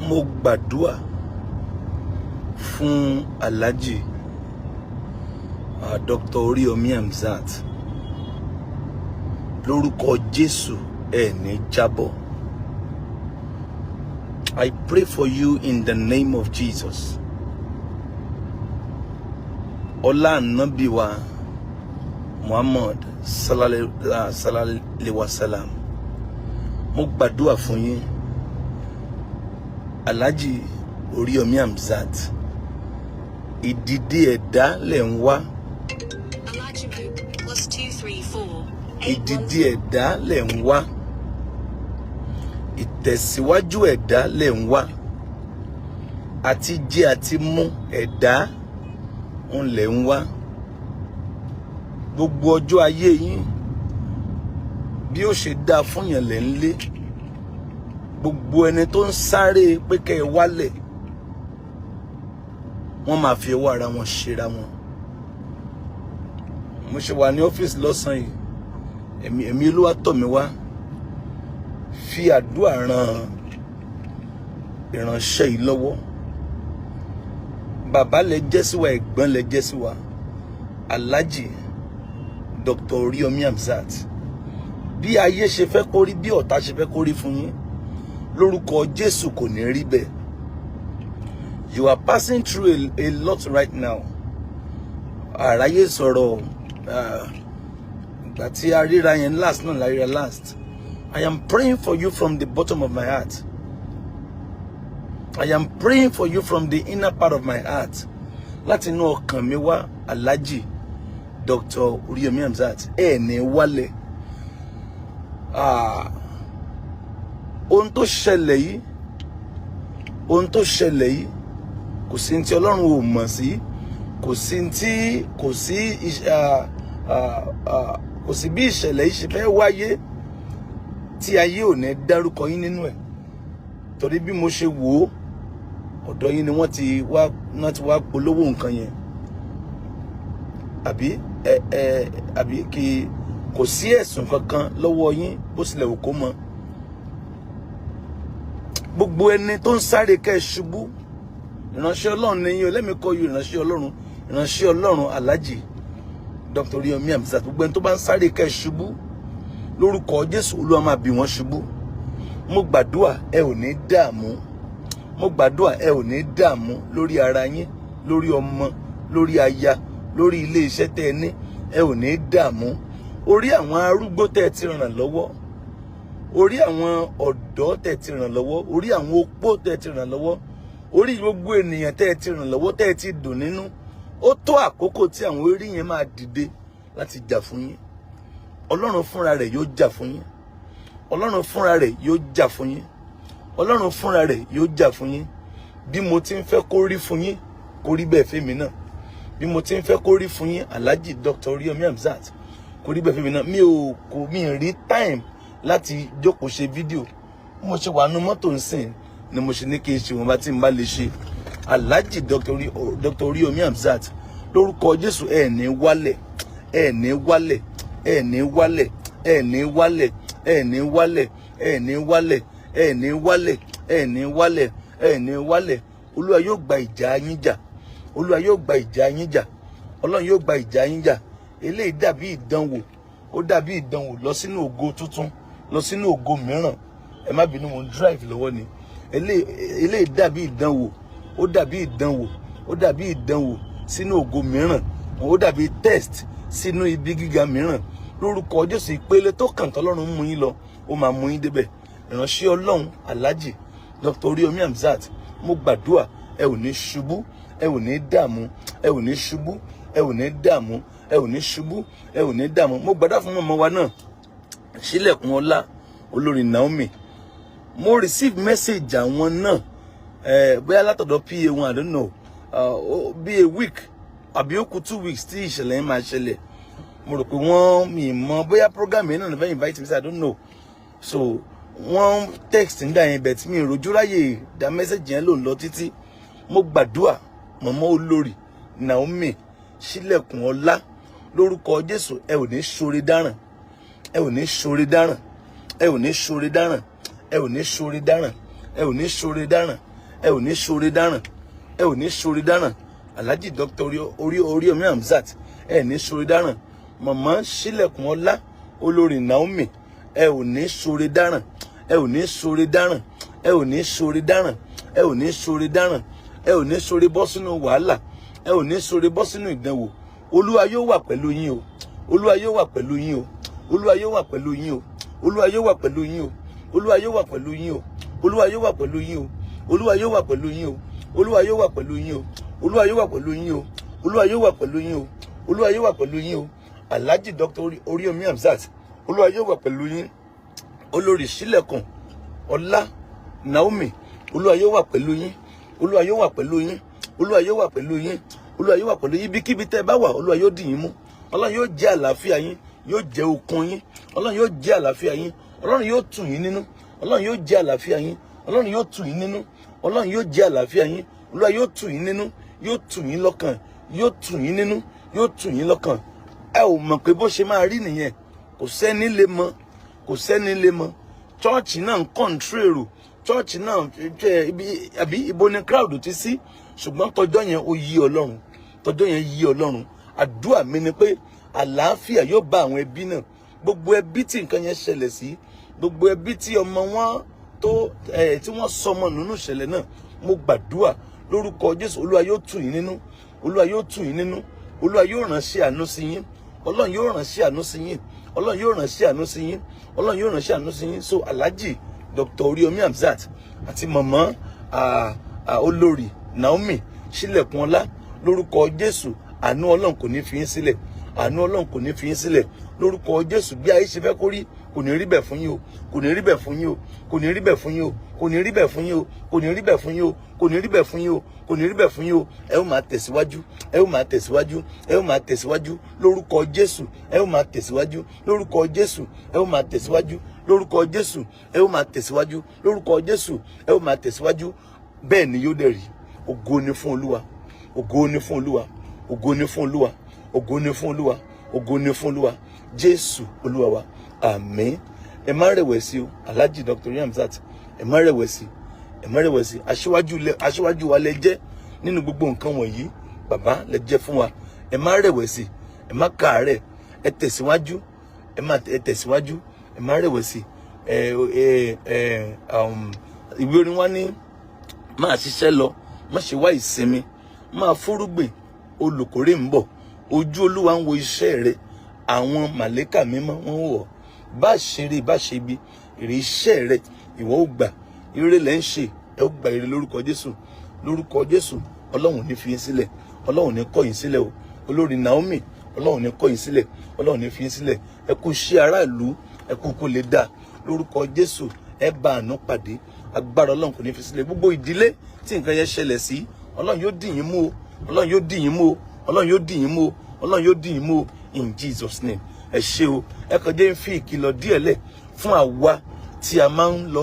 mo gbàdúrà fún Alhaji Dr. Oriyomi Hamzat lórúkọ Jésù ẹ ní jábọ́. I pray for you in the name of Jesus. Ọlá Ànábì wa Muhammad sallallahu alaihi wasallam. Mo gbàdúrà fún yín Alhaji Oriyomi Hamzat. Ìdìde ẹ̀dá lẹ̀ ń wá. Ìdìde ẹ̀dá lẹ̀ ń wá. Ìtẹ̀síwájú ẹ̀dá lẹ̀ ń wá. Àti jẹ àti mú ẹ̀dá ń lẹ̀ ń wá. Gbogbo ọjọ́ ayé yín bí ó ṣe dá fún yàn lẹ̀ ń lé. Gbogbo ẹni tó ń sáré pé kẹ́ ẹ wálẹ̀ wọ́n máa fi ọwọ́ ara wọn ṣera wọn. Mo ṣe wà ní ọ́fíìsì lọ́sàn yìí, ẹ̀mí Olúwa tọ̀ mí wá fi àdúrà ran ìránṣẹ́ yìí lọ́wọ́. Bàbá lẹ jẹ́ sí wa, ẹ̀gbọ́n lẹ jẹ́ sí wa. Alhaji Dr. Oriyomi Hamzat. Bí ayé ṣe fẹ́ kó rí, bí ọ̀tá ṣe fẹ́ kó rí fún yín, lórúkọ Jésù kò ní rí bẹ́ẹ̀. You are passing through a lot right now. Àráyé sọ̀rọ̀ ìgbà tí a ríra yẹn last náà la ríra last. I am praying for you from the bottom of my heart. I am praying for you from the inner part of my heart. Láti inú ọkàn mi wá, Alhaji Dr. Oriyomi Hamzat, ẹ ní wálẹ̀. Ohun tó ṣẹlẹ̀ yìí, kò sí tí Ọlọ́run ò mọ̀ sí, kò sí bí ìṣẹ̀lẹ̀ yìí ṣe fẹ́ wáyé tí ayé ò ní dárúkọ yín nínú ẹ̀. Torí bí mo ṣe wò ó, ọ̀dọ̀ yín ni wọ́n ti wá polówó nǹkan yẹn. Àbí kò sí ẹ̀sùn kankan lọ́wọ́ yín bó tilẹ̀ wù kó mọ. Gbogbo ẹni tó ń sáré kẹ́ ẹ ṣubú, ìránṣẹ́ Ọlọ́run ni yín, let me call you ìránṣẹ́ Ọlọ́run Alhaji Dr. Oriyomi Hamzat. Gbogbo ẹni tó bá ń sáré kẹ́ ẹ ṣubú, lórúkọ Jésù Olúwa máa bì wọ́n ṣubú. Mo gbàdúrà ẹ ò ní dààmú. Mo gbàdúrà ẹ ò ní dààmú lórí ara yín, lórí ọmọ, lórí aya, lórí ilé iṣẹ́ tẹ́ ẹ ní, ẹ ò ní dààmú. Orí àwọn arúgbó tẹ́ ẹ ti ràn lọ́wọ́, orí àwọn ọ̀dọ́ tẹ́ ẹ ti ràn lọ́wọ́, orí àwọn opó tẹ́ ẹ ti ràn lọ́wọ́, orí gbogbo ènìyàn tẹ́ ẹ ti ràn lọ́wọ́, tẹ́ ẹ ti dùn nínú. Ó tó àkókò tí àwọn orí yẹn máa dìde láti jà fún yín. Ọlọ́run fúnra rẹ̀ yóò jà fún yín. Ọlọ́run fúnra rẹ̀ yóò jà fún yín. Ọlọ́run fúnra rẹ̀ yóò jà fún yín. Bí mo ti ń fẹ́ kó rí fún yín, kó rí bẹ́ẹ̀ fẹ́mi náà. Bí mo ti ń fẹ́ kó rí fún yín, Alhaji Dr. Oriyomi Hamzat, kó rí bẹ́ẹ̀ fẹ́mi náà. Mi rí time láti jókòó ṣe fídíò. Mo ṣe wà nínú mọ́tò nsìn ni mo ṣe ní kí n ṣe wọn bá tí n bá lè ṣe. Alhaji Dr. Oriyomi Hamzat, lórúkọ Jésù ẹ ní wálẹ̀, ẹ ní wálẹ̀, ẹ ní wálẹ̀, ẹ ní wálẹ̀, ẹ ní wálẹ̀, ẹ ní wálẹ̀, ẹ ní wálẹ̀, ẹ ní wálẹ̀, ẹ ní wálẹ̀. Olúwa yóò gba ìjà yín jà. Olúwa yóò gba ìjà yín jà. Ọlọ́run yóò gba ìjà yín jà. Eléyìí dàbí ìdánwò. Ó dàbí ìdánwò lọ sínú ògo tuntun, lọ sínú ògo mìíràn. Ẹ má bínú, mo ń drive lọ́wọ́ ni. Eléyìí dàbí ìdánwò. Ó dàbí ìdánwò. Ó dàbí ìdánwò sínú ògo mìíràn. Ó dàbí test sínú ibi gíga mìíràn. Lórúkọ Jésù, ìpele tó kàn tọ́lọ́run mú yín lọ, ó máa mú yín débẹ̀. Ìránṣẹ́ Ọlọ́run Alhaji Dr. Oriyomi Hamzat, mo gbàdúrà ẹ ò ní ṣubú, ẹ ò ní dààmú, ẹ ò ní ṣubú, ẹ ò ní dààmú, ẹ ò ní ṣubú, ẹ ò ní dààmú. Mo gbàdúrà fún ọmọ wa náà, Sílẹ̀kùn Ọlá, olórin Naomi. Mo receive message àwọn náà, bóyá látọ̀dọ̀ PA wọn, I don't know, bí a week àbí ó kù 2 weeks tí ìṣẹ̀lẹ̀ yẹn máa ṣẹlẹ̀. Mo rò pé mi mọ̀ bóyá program yẹn náà ní fẹ́ invite me, I don't know. So wọ́n text nígbà yẹn bẹ̀ tí mi rojú ráyè dá message yẹn lò ń lọ títí. Mo gbàdúrà mọ̀mọ́ olórí Naomi Sílẹ̀kùn Ọlá, lórúkọ Jésù ẹ ò ní ṣoore dáràn, ẹ ò ní ṣoore dáràn, ẹ ò ní ṣoore dáràn, ẹ ò ní ṣoore dáràn, ẹ ò ní ṣoore dáràn, ẹ ò ní ṣoore dáràn, ẹ ò ní ṣoore dáràn. Alhaji Dr. Oríyọmí Hamzat, ẹ ní ṣoore dáràn. Màmá Sílẹ̀kùn Ọlá olórí Naomi, ẹ ò ní ṣoore dáràn, ẹ ò ní ṣoore dáràn, ẹ ò ní ṣoore dáràn, ẹ ò ní ṣoore dáràn, ẹ ò ní ṣoore bọ́ sínú wàhálà, ẹ ò ní ṣoore bọ́ sínú ìdánwò. Olúwa yóò wà pẹ̀lú yín o, Olúwa yóò wà pẹ̀lú yín o, Olúwa yóò wà pẹ̀lú yín o, Olúwa yóò wà pẹ̀lú yín o, Olúwa yóò wà pẹ̀lú yín o, Olúwa yóò wà pẹ̀lú yín o, Olúwa yóò wà pẹ̀lú yín o, Olúwa yóò wà pẹ̀lú yín o, Olúwa yóò wà pẹ̀lú yín o, Olúwa yóò wà pẹ̀lú yín o, Olúwa yóò wà pẹ̀lú yín o. Alhaji Dr. Oríyọmí Hamzat, Olúwa yóò wà pẹ̀lú yín. Olórí Sílẹ̀kùn Ọlá Naomi, Olúwa yóò wà pẹ̀lú yín, Olúwa yóò wà pẹ̀lú yín, Olúwa yóò wà pẹ̀lú yín, Olúwa yóò wà pẹ̀lú yín. Ibikíbi tẹ́ bá wà, Olúwa yóò dì yín mú. Ọlọ́run yóò jẹ́ àlàáfíà yín, yóò jẹ́ okun yín. Ọlọ́run yóò jẹ́ àlàáfíà yín, Ọlọ́run yóò tù yín nínú. Ọlọ́run yóò jẹ́ àlàáfíà yín, Ọlọ́run yóò tù yín nínú. Ọlọ́run yóò jẹ́ àlàáfíà yín, Olúwa yóò tù yín nínú, yóò tù yín lọ́kàn, yóò tù yín nínú, yóò tù yín lọ́kàn. Ẹ ò mọ̀ pé bó ṣe máa rí nìyẹn, kò sẹ́ni lè mọ̀, kò sẹ́ni lè mọ̀. Chọ́ọ̀chì náà ń kọ́ńtró èrò, chọ́ọ̀chì náà àbí ibo ni crowd ti sí, ṣùgbọ́n tọjọ́ yẹn ó yí Ọlọ́run, tọjọ́ yẹn yí Ọlọ́run. Àdúrà mi ni pé àlàáfíà yóò bá àwọn ẹbí náà, gbogbo ẹbí tí nǹkan yẹn ṣẹlẹ̀ sí, gbogbo ẹbí tí ọmọ wọn tó tí wọ́n sọmọ nínú ìṣẹ̀lẹ̀ náà, mo gbàdúrà lórúkọ Jésù, Olúwa yóò tù yín nínú, Olúwa yóò tù yín nínú, Olúwa yóò ránṣẹ́ àánú sí yín, Ọlọ́run yóò ránṣẹ́ àánú sí yín, Ọlọ́run yóò ránṣẹ́ àánú sí yín, Ọlọ́run yóò ránṣẹ́ àánú sí yín. So Alhaji Dr. Oríyọmí Hamzat àti màmá olórí Naomi Sílẹ̀kùn Ọlá, lórúkọ Jésù, àánú Ọlọ́run kò ní fi yín sílẹ̀, àánú Ọlọ́run kò ní fi yín sílẹ̀. Lórúkọ Jésù, bí ayé ṣe fẹ́ kó rí, kò ní rí bẹ́ẹ̀ fún yín o, kò ní rí bẹ́ẹ̀ fún yín o, kò ní rí bẹ́ẹ̀ fún yín o, kò ní rí bẹ́ẹ̀ fún yín o, kò ní rí bẹ́ẹ̀ fún yín o, kò ní rí bẹ́ẹ̀ fún yín o, kò ní rí bẹ́ẹ̀ fún yín o. Ẹ ó máa tẹ̀síwájú, ẹ ó máa tẹ̀síwájú, ẹ ó máa tẹ̀síwájú lórúkọ Jésù, ẹ ó máa tẹ̀síwájú lórúkọ Jésù, ẹ ó máa tẹ̀síwájú lórúkọ Jésù, ẹ ó máa tẹ̀síwájú lórúkọ Jésù, ẹ ó máa tẹ̀síwájú. Bẹ́ẹ̀ ni yóò dẹ̀ rí. Ògo ni fún Olúwa, ògo ni fún Olúwa, ògo ni fún Olúwa, ògo ni fún Olúwa, ògo ni fún Olúwa. Jésù Olúwa wa, àmín. Ẹ má rẹ̀wẹ̀sì o, Alhaji Dr. Oríyọmí Hamzat, ẹ má rẹ̀wẹ̀sì, ẹ má rẹ̀wẹ̀sì. Aṣíwájú wa lẹ jẹ́ nínú gbogbo nǹkan wọ̀nyí, bàbá lẹ jẹ́ fún wa. Ẹ má rẹ̀wẹ̀sì, ẹ má káàárẹ̀, ẹ tẹ̀síwájú, ẹ tẹ̀síwájú, ẹ má rẹ̀wẹ̀sì. Ìwé orin wa ní máa ṣiṣẹ́ lọ, má ṣe wá ìsinmi, máa fúrúgbìn, olùkórè ń bọ̀, ojú Olúwa ń wo iṣẹ́ rẹ̀, àwọn màlẹ́kà mímọ́ wọ́n wọ̀. Bá ṣeré bá ṣe ibi, èrè iṣẹ́ rẹ̀ ìwọ ó gbà. Ire lẹ́ ń ṣe, ẹ ó gba ire lórúkọ Jésù, lórúkọ Jésù. Ọlọ́run ní fi yín sílẹ̀, Ọlọ́run ní kọ̀ yín sílẹ̀ o. Olórí Naomi, Ọlọ́run ní kọ̀ yín sílẹ̀, Ọlọ́run ní fi yín sílẹ̀. Ẹ kú iṣẹ́ aráàlú, ẹ kú kó lè dà lórúkọ Jésù. Ẹ bá àánú pàdé, agbára Ọlọ́run kò ní fi sílẹ̀. Gbogbo ìdílé tí nǹkan yẹn ṣẹlẹ̀ sí, Ọlọ́run yóò dì yín mú o, Ọlọ́run yóò dì yín mú o, Ọlọ́run yóò dì yín mú o, Ọlọ́run yóò dì yín mú o, in Jesus name. Ẹ ṣé o. Ẹ kàn jẹ́ ń fi ìkìlọ̀ díẹ̀ lẹ̀ fún àwa tí a máa ń lọ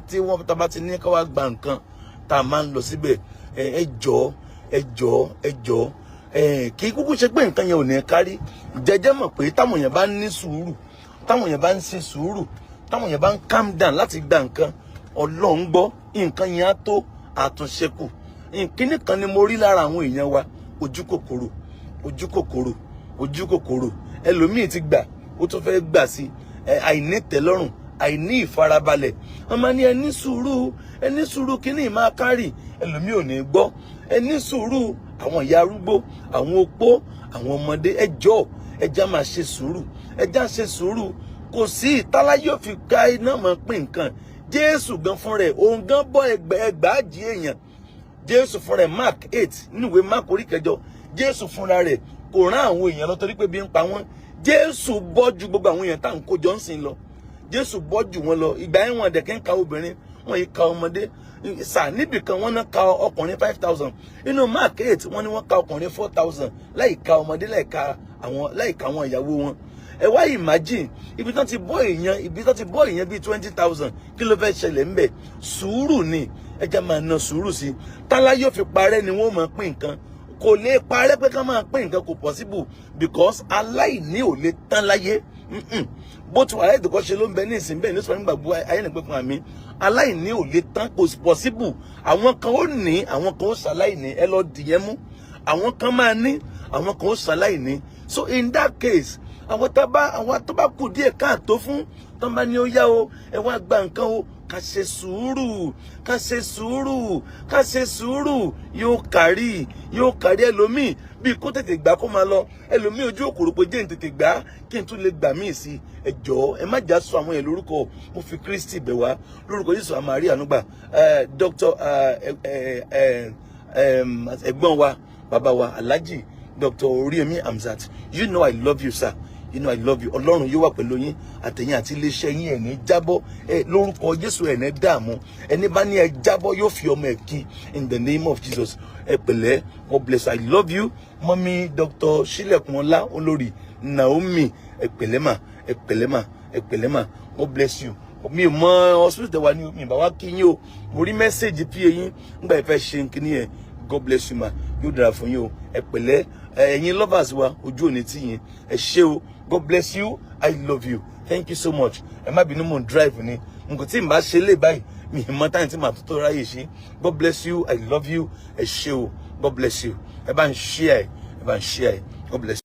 tí wọ́n tá bá ti ní ká wá gba nǹkan tá a máa ń lọ síbẹ̀. Ẹ jọ̀ọ́ kì í kúkú ṣe pé nǹkan yẹn ò ní kárí. Jẹ́jẹ́ mọ̀ pé táwọn èèyàn bá ní sùúrù, táwọn èèyàn bá ń ṣe sùúrù, táwọn èèyàn bá ń calm down láti gba nǹkan, Ọlọ́run gbọ́, nǹkan yẹn á tó àtúnṣekù. Kíní kan ni mo rí lára àwọn èèyàn wa, ojú kòkòrò. Ẹlòmíì ti gbà, ó tún fẹ́ gbà sí, àìnítẹ́lọ́rùn, àìní ìfarabalẹ̀. Wọ́n máa ní ẹ ní sùúrù kíní máa kárì. Ẹlòmíì ò ní gbọ́. Ẹ ní sùúrù, àwọn ìyá arúgbó, àwọn opó, àwọn ọmọdé, ẹ jọ̀ọ́, ẹ já máa ṣe sùúrù, ẹ já ṣe sùúrù. Kò sí ìtálá yóò fi ká iná mọ̀ pín nǹkan. Jésù gan fún rẹ̀, òun gan bọ́ ẹgbàájì èèyàn. Jésù fún rẹ̀, Mark 8 nínú ìwé Mark orí 8, Jésù fúnra rẹ̀ kò rán àwọn èèyàn lọ torí pé bí ń pa wọ́n. Jésù bọ́ ju gbogbo àwọn èèyàn tá à ń kó jọ ń sìn lọ. Jésù bọ́ jù wọ́n lọ. Ìgbà yẹn wọn dẹ̀kẹ́ ń ka obìnrin, wọ́n yìí ka ọmọdé. Níbì kan wọ́n náà ka ọkùnrin 5,000. Inú Mark 8 wọ́n ní wọ́n ka ọkùnrin 4,000 láì ka ọmọdé, láì ka àwọn ìyàwó wọn. Ẹ wá imagine ibi tán ti bọ́ èèyàn bíi 20,000, kí ló fẹ́ ṣẹlẹ̀ ńbẹ̀? Sùúrù ni, ẹ jẹ́ máa na sùúrù sí. Tálá yóò fi parẹ́ ni wọ́n máa pín nǹkan. Kò lè parẹ́ pé ká máa pín nǹkan, kò possible, because aláìní ò lè tán láyé. bó ti wà láì tó kọ́ ṣe ló ń bẹ ní ìsìn bẹ́ẹ̀ ní sọ nígbàgbọ́ ayé nìgbẹ́ fún àmì aláìní ò lè tán kò sí possible. Àwọn kan ó ní àwọn kan ó ṣaláìní ẹ lọ dìyẹn mú. Àwọn kan máa ní àwọn kan ó ṣaláìní. So in that case àwọn tó bá kù díẹ̀ káàtó fún tó bá ní ó yá o ẹ wá gba nǹkan o ká ṣe sùúrù ká ṣe sùúrù ká ṣe sùúrù yóò kárí ẹlòmíì bí kó tètè gbà kó máa lọ ẹlòmíì ojú òkòrò pé jẹ́ ń tètè gbà kí n tún lè gbà míì sí ẹ jọ̀ọ́ ẹ má já sọ àwọn yẹn lórúkọ mo fi Kristi bẹ̀ wá lórúkọ Jésù àmàrí ànúgbà Dr. ẹ̀gbọ́n wa bàbá wa Alhaji Dr. Oriyomi Hamzat, you know I love you, sir. You know I love you. Ọlọ́run yóò wà pẹ̀lú yín àtẹ̀yìn àti iléeṣẹ́ yín ẹ̀ ní jábọ́ lórúkọ Jésù ẹ̀ ní dààmú ẹni bá ní ẹ jábọ́ yóò fi ọmọ ẹ̀ kí in the name of Jesus. Ẹ pẹ̀lẹ́, God bless you. I love you. Mọ́mí Dr. Ṣílẹ̀kùnọlá Olórí Naomi ẹ pẹ̀lẹ́ mà ẹ pẹ̀lẹ́ mà ẹ pẹ̀lẹ́ mà. God bless you. Mi ò mọ hospital tẹ wá ní mi bá wá kí yín o. Mo rí mẹ́sẹ̀gì PA yín nígbà ìfẹ́ ṣe kíní yẹn. God bless you ma. Yóò dára fún yín o. Ẹ pẹ̀lẹ́ ẹ̀yin lovers wa ojú òní tí yín ẹ ṣé o. God bless you. I love you. Thank you so much. Ẹ má bínú mo drive ni. Nǹkan tí n bá ṣe lè báyìí mi mọ time tí màá tó ráyè ṣe. God bless you. I love you. Ẹ ṣé o. God bless you. Ẹ bá ń share ẹ bá ń share ẹ. God bless you.